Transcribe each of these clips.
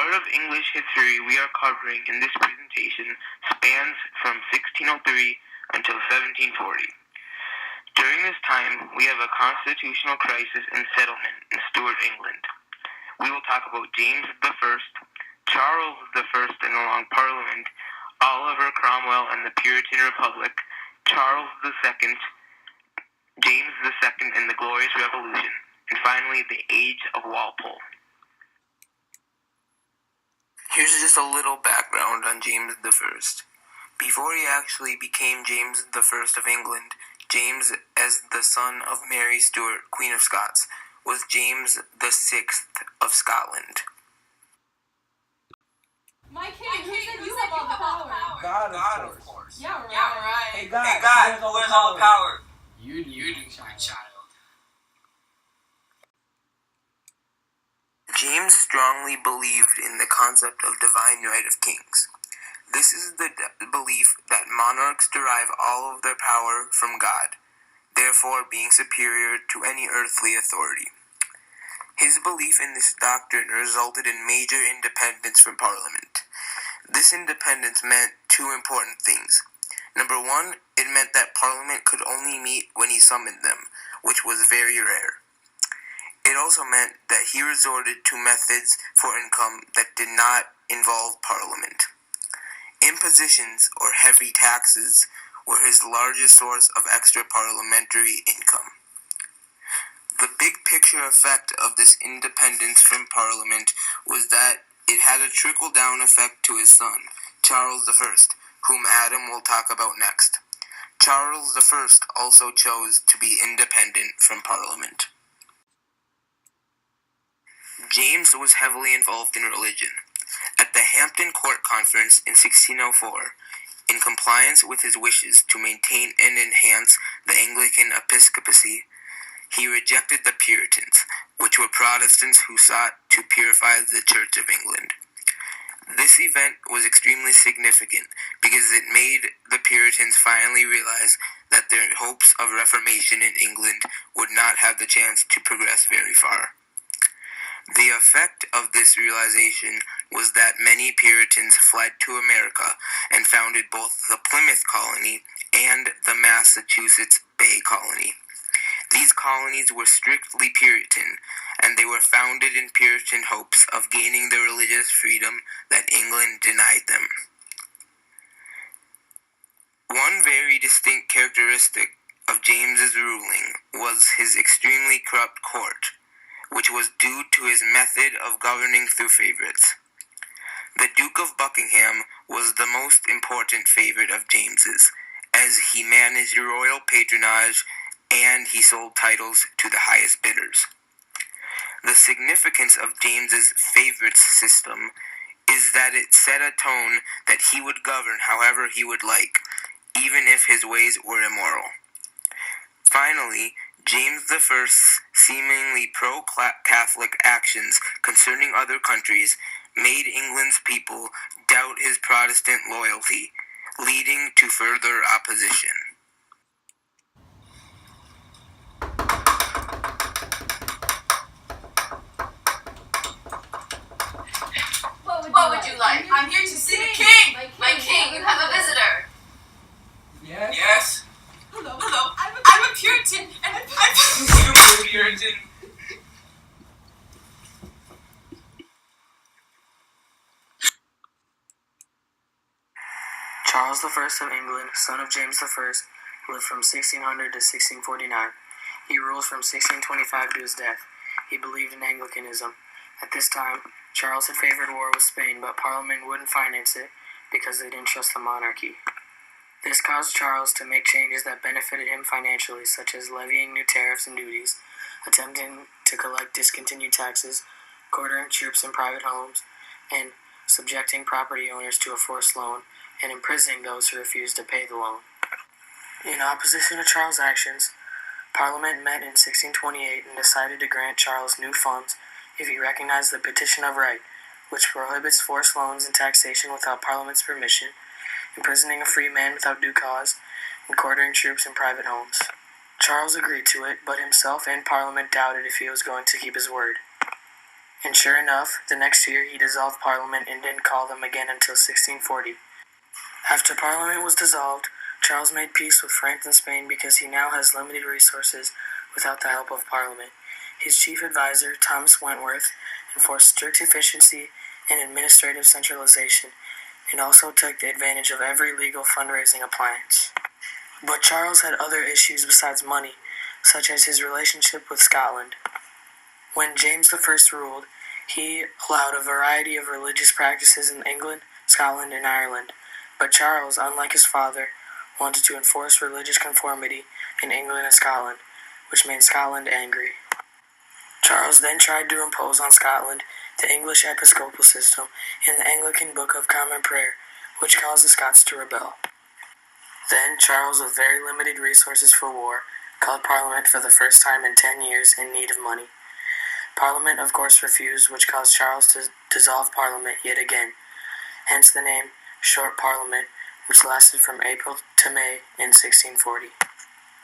part of English history we are covering in this presentation spans from 1603 until 1740. During this time, we have a constitutional crisis and settlement in Stuart England. We will talk about James I, Charles I and the Long Parliament, Oliver Cromwell and the Puritan Republic, Charles II, James II and the Glorious Revolution, and finally the Age of Walpole. Here's just a little background on James I. Before he actually became James I of England, James, as the son of Mary Stuart, Queen of Scots, was James VI of Scotland. My king, who said you have all the power? God, of course. Yeah, right. Hey, God, who has all the power? You do, my child. James strongly believed in the concept of divine right of kings. This is the belief that monarchs derive all of their power from God, therefore being superior to any earthly authority. His belief in this doctrine resulted in major independence from Parliament. This independence meant two important things. Number one, it meant that Parliament could only meet when he summoned them, which was very rare. It also meant that he resorted to methods for income that did not involve Parliament. Impositions, or heavy taxes, were his largest source of extra parliamentary income. The big picture effect of this independence from Parliament was that it had a trickle-down effect to his son, Charles I, whom Adam will talk about next. Charles I also chose to be independent from Parliament. James was heavily involved in religion. At the Hampton Court Conference in 1604, in compliance with his wishes to maintain and enhance the Anglican episcopacy, he rejected the Puritans, which were Protestants who sought to purify the Church of England. This event was extremely significant because it made the Puritans finally realize that their hopes of reformation in England would not have the chance to progress very far. The effect of this realization was that many Puritans fled to America and founded both the Plymouth Colony and the Massachusetts Bay Colony. These colonies were strictly Puritan, and they were founded in Puritan hopes of gaining the religious freedom that England denied them. One very distinct characteristic of James's ruling was his extremely corrupt court, which was due to his method of governing through favorites. The Duke of Buckingham was the most important favorite of James's, as he managed royal patronage and he sold titles to the highest bidders. The significance of James's favorites system is that it set a tone that he would govern however he would like, even if his ways were immoral. Finally, James I's seemingly pro-Catholic actions concerning other countries made England's people doubt his Protestant loyalty, leading to further opposition. What would you like? I'm here to see the king! My king, you have a visitor. Yes? Hello. I'm a Puritan, and I'm Super Puritan. Charles I of England, son of James I, lived from 1600 to 1649. He ruled from 1625 to his death. He believed in Anglicanism. At this time, Charles had favored war with Spain, but Parliament wouldn't finance it because they didn't trust the monarchy. This caused Charles to make changes that benefited him financially, such as levying new tariffs and duties, attempting to collect discontinued taxes, quartering troops in private homes, and subjecting property owners to a forced loan, and imprisoning those who refused to pay the loan. In opposition to Charles' actions, Parliament met in 1628 and decided to grant Charles new funds if he recognized the Petition of Right, which prohibits forced loans and taxation without Parliament's permission, imprisoning a free man without due cause, and quartering troops in private homes. Charles agreed to it, but himself and Parliament doubted if he was going to keep his word. And sure enough, the next year he dissolved Parliament and didn't call them again until 1640. After Parliament was dissolved, Charles made peace with France and Spain because he now has limited resources without the help of Parliament. His chief advisor, Thomas Wentworth, enforced strict efficiency and administrative centralization, and also took advantage of every legal fundraising appliance. But Charles had other issues besides money, such as his relationship with Scotland. When James I ruled, he allowed a variety of religious practices in England, Scotland, and Ireland. But Charles, unlike his father, wanted to enforce religious conformity in England and Scotland, which made Scotland angry. Charles then tried to impose on Scotland the English episcopal system and the Anglican Book of Common Prayer, which caused the Scots to rebel. Then Charles, with very limited resources for war, called Parliament for the first time in 10 years in need of money. Parliament, of course, refused, which caused Charles to dissolve Parliament yet again, hence the name Short Parliament, which lasted from April to May in 1640.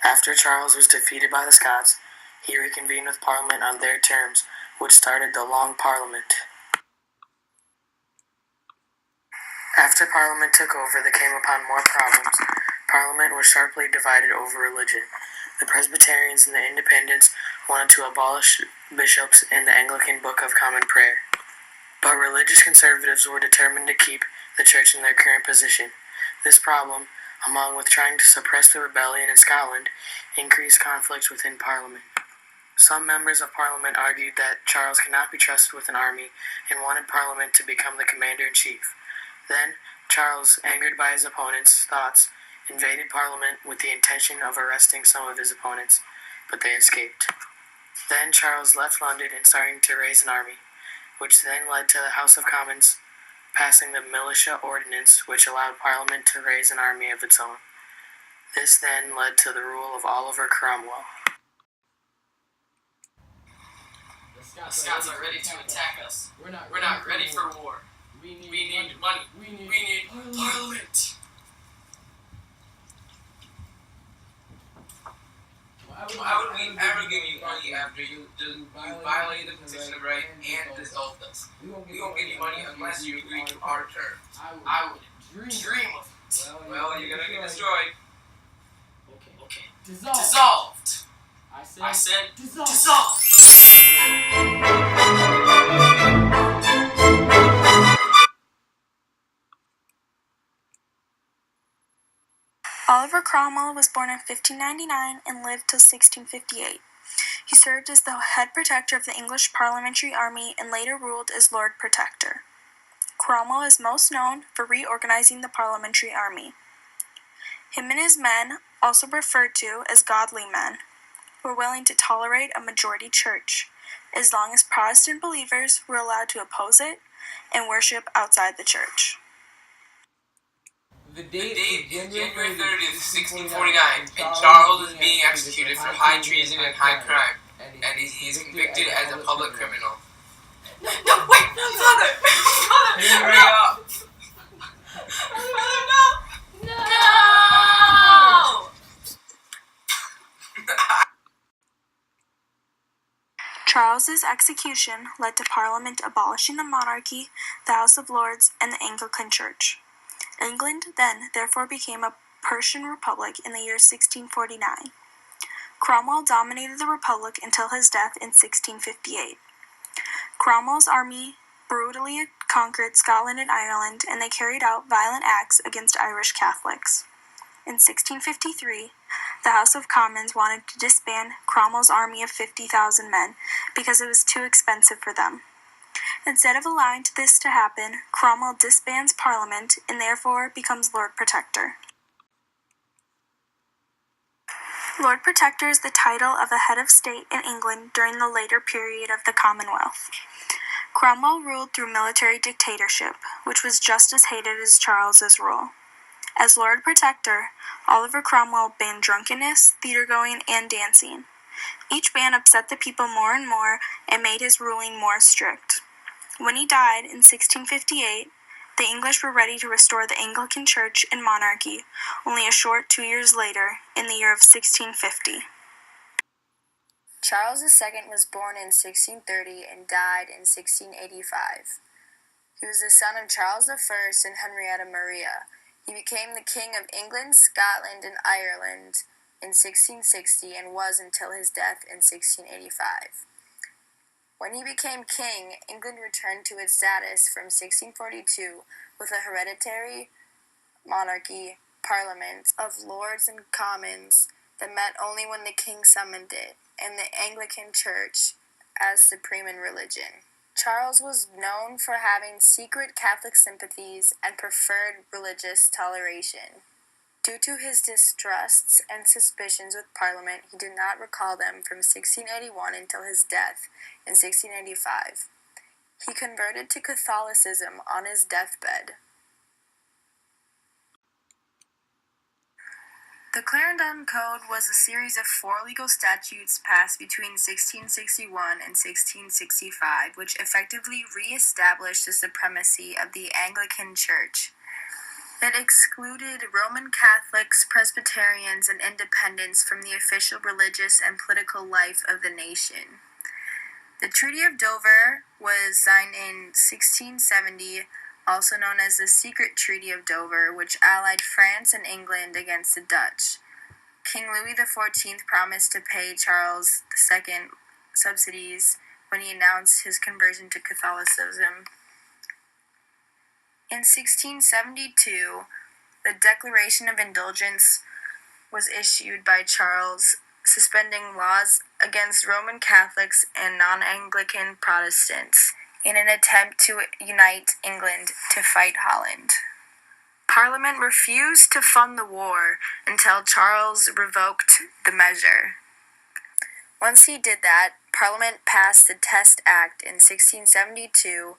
After Charles was defeated by the Scots, he reconvened with Parliament on their terms, which started the Long Parliament. After Parliament took over, they came upon more problems. Parliament was sharply divided over religion. The Presbyterians and the Independents wanted to abolish bishops and the Anglican Book of Common Prayer. But religious conservatives were determined to keep the church in their current position. This problem, along with trying to suppress the rebellion in Scotland, increased conflicts within Parliament. Some members of Parliament argued that Charles could not be trusted with an army and wanted Parliament to become the commander-in-chief. Then, Charles, angered by his opponents' thoughts, invaded Parliament with the intention of arresting some of his opponents, but they escaped. Then Charles left London and started to raise an army, which then led to the House of Commons passing the Militia Ordinance, which allowed Parliament to raise an army of its own. This then led to the rule of Oliver Cromwell. The Scots are ready to attack us. We're not ready for war. We need money. We need Parliament. Why would we ever give you money after you violated the petition of right and dissolved us? We won't give you money unless you agree to our terms. I would dream of it. Well, you're gonna get destroyed. Okay. Dissolved. I said dissolved. Oliver Cromwell was born in 1599 and lived till 1658. He served as the head protector of the English Parliamentary Army and later ruled as Lord Protector. Cromwell is most known for reorganizing the Parliamentary Army. Him and his men, also referred to as godly men, were willing to tolerate a majority church, as long as Protestant believers were allowed to oppose it and worship outside the church. The date is January 30th, 1649, and Charles is being executed for high treason and high crime, and he is convicted as a public criminal. No, wait, Father! Father! Hurry up! Father, no! No! Charles's execution led to Parliament abolishing the monarchy, the House of Lords, and the Anglican Church. England then therefore became a Persian republic in the year 1649. Cromwell dominated the republic until his death in 1658. Cromwell's army brutally conquered Scotland and Ireland, and they carried out violent acts against Irish Catholics. In 1653, the House of Commons wanted to disband Cromwell's army of 50,000 men because it was too expensive for them. Instead of allowing this to happen, Cromwell disbands Parliament and therefore becomes Lord Protector. Lord Protector is the title of a head of state in England during the later period of the Commonwealth. Cromwell ruled through military dictatorship, which was just as hated as Charles's rule. As Lord Protector, Oliver Cromwell banned drunkenness, theater-going, and dancing. Each ban upset the people more and more and made his ruling more strict. When he died in 1658, the English were ready to restore the Anglican Church and monarchy, only a short 2 years later, in the year of 1650. Charles II was born in 1630 and died in 1685. He was the son of Charles I and Henrietta Maria. He became the King of England, Scotland, and Ireland in 1660 and was until his death in 1685. When he became king, England returned to its status from 1642 with a hereditary monarchy, Parliament of Lords and Commons that met only when the king summoned it, and the Anglican Church as supreme in religion. Charles was known for having secret Catholic sympathies and preferred religious toleration. Due to his distrusts and suspicions with Parliament, he did not recall them from 1681 until his death in 1685. He converted to Catholicism on his deathbed. The Clarendon Code was a series of 4 legal statutes passed between 1661 and 1665, which effectively re-established the supremacy of the Anglican Church. It excluded Roman Catholics, Presbyterians, and Independents from the official religious and political life of the nation. The Treaty of Dover was signed in 1670, also known as the Secret Treaty of Dover, which allied France and England against the Dutch. King Louis XIV promised to pay Charles II subsidies when he announced his conversion to Catholicism. In 1672, the Declaration of Indulgence was issued by Charles, suspending laws against Roman Catholics and non-Anglican Protestants in an attempt to unite England to fight Holland. Parliament refused to fund the war until Charles revoked the measure. Once he did that, Parliament passed the Test Act in 1672,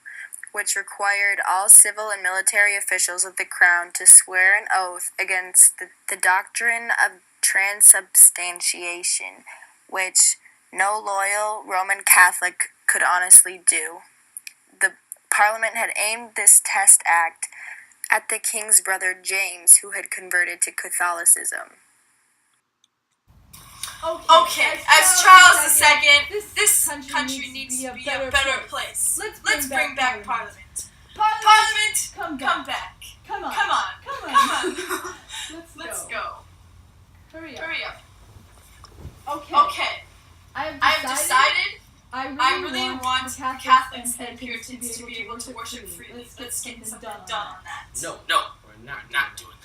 which required all civil and military officials of the Crown to swear an oath against the doctrine of transubstantiation, which no loyal Roman Catholic could honestly do. The Parliament had aimed this Test Act at the king's brother James, who had converted to Catholicism. Okay, as Charles II, this country needs to be a better place. Let's bring back Parliament. Parliament, come back. Come on. Let's go. Hurry up. Okay, I've decided I really want the Catholics and Puritans to be able to worship freely. Let's get something done on that. No, we're not doing that.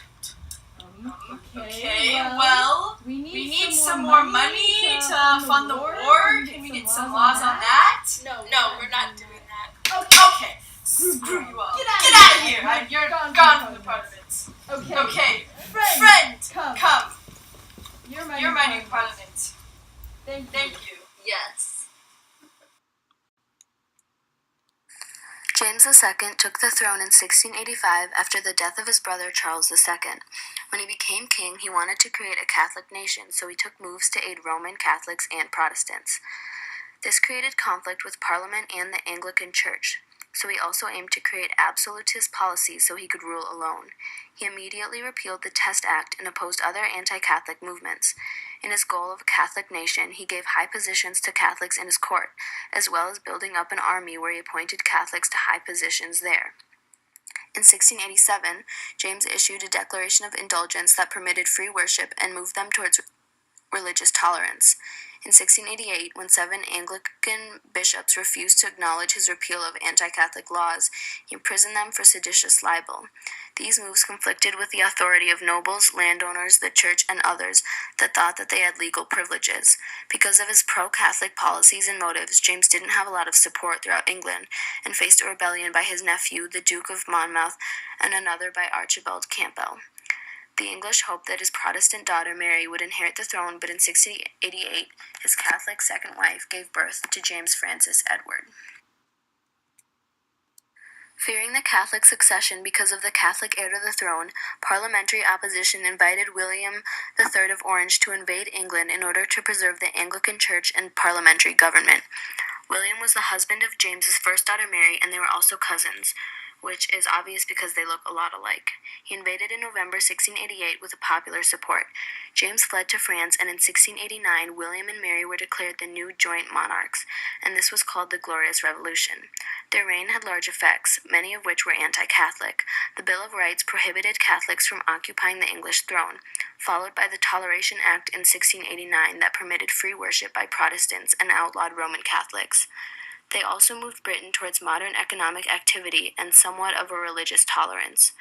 Okay, well, we need some more money to fund the war. Can we get some laws on that? No, we're not doing that. Okay, screw you all. Get out of here. You're gone from the Parliament. Okay, friend, come. You're my new Parliament. Thank you. Yes. James II took the throne in 1685 after the death of his brother Charles II. When he became king, he wanted to create a Catholic nation, so he took moves to aid Roman Catholics and Protestants. This created conflict with Parliament and the Anglican Church, so he also aimed to create absolutist policies so he could rule alone. He immediately repealed the Test Act and opposed other anti-Catholic movements. In his goal of a Catholic nation, he gave high positions to Catholics in his court, as well as building up an army where he appointed Catholics to high positions there. In 1687, James issued a Declaration of Indulgence that permitted free worship and moved them towards religious tolerance. In 1688, when 7 Anglican bishops refused to acknowledge his repeal of anti-Catholic laws, he imprisoned them for seditious libel. These moves conflicted with the authority of nobles, landowners, the church, and others that thought that they had legal privileges. Because of his pro-Catholic policies and motives, James didn't have a lot of support throughout England and faced a rebellion by his nephew, the Duke of Monmouth, and another by Archibald Campbell. The English hoped that his Protestant daughter Mary would inherit the throne, but in 1688, his Catholic second wife gave birth to James Francis Edward. Fearing the Catholic succession because of the Catholic heir to the throne, parliamentary opposition invited William III of Orange to invade England in order to preserve the Anglican Church and parliamentary government. William was the husband of James's first daughter Mary, and they were also cousins. which is obvious because they look a lot alike. He invaded in November 1688 with popular support. James fled to France, and in 1689, William and Mary were declared the new joint monarchs, and this was called the Glorious Revolution. Their reign had large effects, many of which were anti-Catholic. The Bill of Rights prohibited Catholics from occupying the English throne, followed by the Toleration Act in 1689 that permitted free worship by Protestants and outlawed Roman Catholics. They also moved Britain towards modern economic activity and somewhat of a religious tolerance.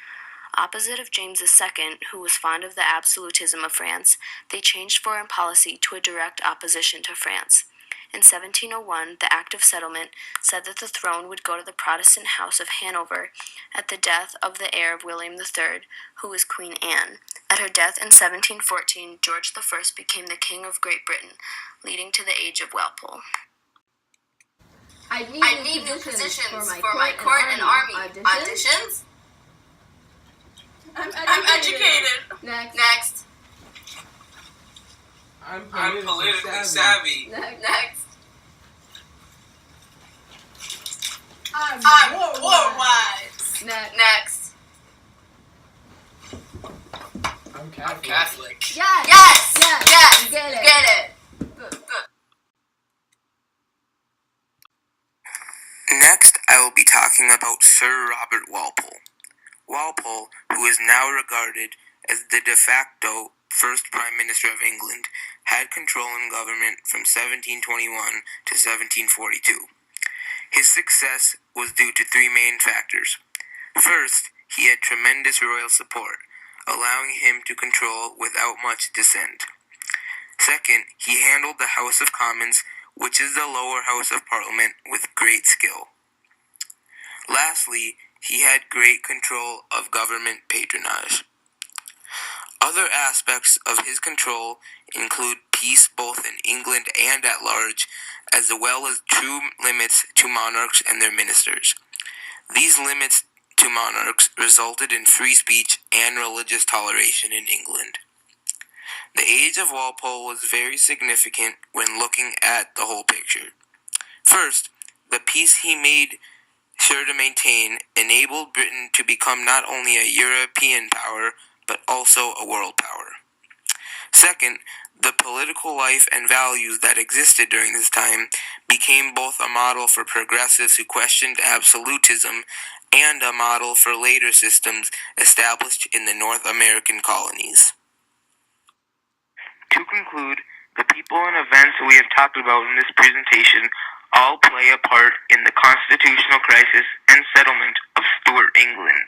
Opposite of James II, who was fond of the absolutism of France, they changed foreign policy to a direct opposition to France. In 1701, the Act of Settlement said that the throne would go to the Protestant House of Hanover at the death of the heir of William III, who was Queen Anne. At her death in 1714, George I became the King of Great Britain, leading to the Age of Walpole. I need new positions for my court and army auditions. I'm educated. Next. I'm politically savvy. Next. I'm war wise. Next. I'm Catholic. Yes. You get it. Next, I will be talking about Sir Robert Walpole. Walpole, who is now regarded as the de facto first Prime Minister of England, had control in government from 1721 to 1742. His success was due to three main factors. First, he had tremendous royal support, allowing him to control without much dissent. Second, he handled the House of Commons, which is the lower house of Parliament, with great skill. Lastly, he had great control of government patronage. Other aspects of his control include peace both in England and at large, as well as true limits to monarchs and their ministers. These limits to monarchs resulted in free speech and religious toleration in England. The age of Walpole was very significant when looking at the whole picture. First, the peace he made sure to maintain enabled Britain to become not only a European power, but also a world power. Second, the political life and values that existed during this time became both a model for progressives who questioned absolutism and a model for later systems established in the North American colonies. To conclude, the people and events we have talked about in this presentation all play a part in the constitutional crisis and settlement of Stuart England.